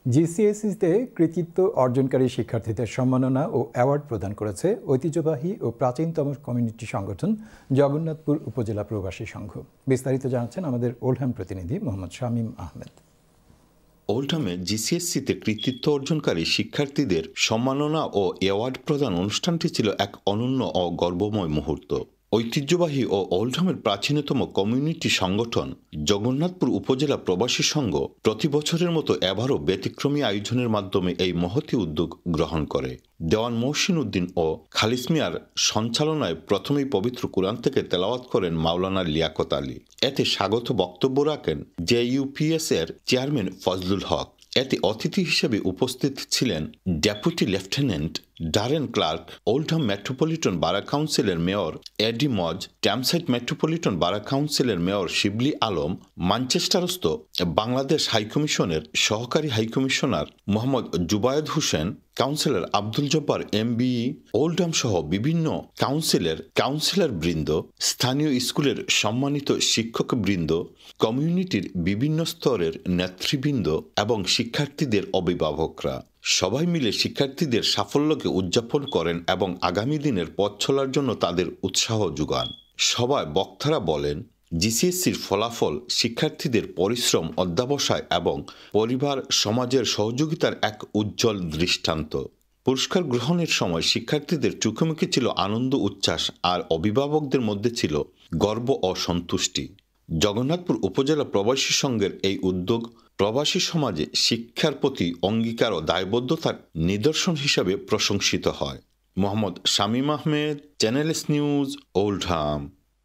জিসিএসইতে কৃতিত্ব অর্জনকারী শিক্ষার্থীদের সম্মাননা ও অ্যাওয়ার্ড প্রদান করেছে ঐতিহ্যবাহী ও প্রাচীনতম কমিউনিটি সংগঠন জগন্নাথপুর উপজেলা প্রবাসী সংঘ। বিস্তারিত জানাচ্ছেন আমাদের ওল্ডহাম প্রতিনিধি মোহাম্মদ শামীম আহমেদ। ওল্ডহামে জিসিএসসিতে কৃতিত্ব অর্জনকারী শিক্ষার্থীদের সম্মাননা ও অ্যাওয়ার্ড প্রদান অনুষ্ঠানটি ছিল এক অনন্য ও গর্বময় মুহূর্ত। ঐতিহ্যবাহী ও ওল্ডহামের প্রাচীনতম কমিউনিটি সংগঠন জগন্নাথপুর উপজেলা প্রবাসী সংঘ প্রতি বছরের মতো এবারও ব্যতিক্রমী আয়োজনের মাধ্যমে এই মহতী উদ্যোগ গ্রহণ করে। দেওয়ান মহসিন উদ্দিন ও খালিস মিয়ার সঞ্চালনায় প্রথমেই পবিত্র কুরআন থেকে তেলাওয়াত করেন মাওলানা লিয়াকত আলী। এতে স্বাগত বক্তব্য রাখেন জেইউপিএস এর চেয়ারম্যান ফজলুল হক। এতে অতিথি হিসেবে উপস্থিত ছিলেন deputy lieutenant Darren Clark, Oldham metropolitan borough কাউন্সিলের mayor Eddie Moores, Tameside metropolitan borough কাউন্সিলের মেয়র শিবলি আলম, ম্যানচেস্টারস্থ বাংলাদেশ হাইকমিশনের সহকারী high commissioner Mohammad Zubayed Hossain, councillor Abdul Jabbar MBE, Oldham সহ বিভিন্ন কাউন্সিলর বৃন্দ, স্থানীয় স্কুলের সম্মানিত শিক্ষক বৃন্দ, কমিউনিটির বিভিন্ন স্তরের নেতৃবৃন্দ এবং শিক্ষার্থীদের অভিভাবকরা সবাই মিলে শিক্ষার্থীদের সাফল্যকে উদযাপন করেন এবং আগামী দিনের পথ চলার জন্য তাদের উৎসাহ যোগান। সভায় বক্তারা বলেন, জিসিএসসির ফলাফল শিক্ষার্থীদের পরিশ্রম, অধ্যবসায় এবং পরিবার সমাজের সহযোগিতার এক উজ্জ্বল দৃষ্টান্ত। পুরস্কার গ্রহণের সময় শিক্ষার্থীদের চোখেমুখে ছিল আনন্দ উচ্ছ্বাস, আর অভিভাবকদের মধ্যে ছিল গর্ব ও সন্তুষ্টি। জগন্নাথপুর উপজেলা প্রবাসী সংঘের এই উদ্যোগ প্রবাসী সমাজে শিক্ষার প্রতি অঙ্গীকার ও দায়বদ্ধতার নিদর্শন হিসাবে প্রশংসিত হয়। Mohammad Shamim Ahmed, channel S news, Oldham.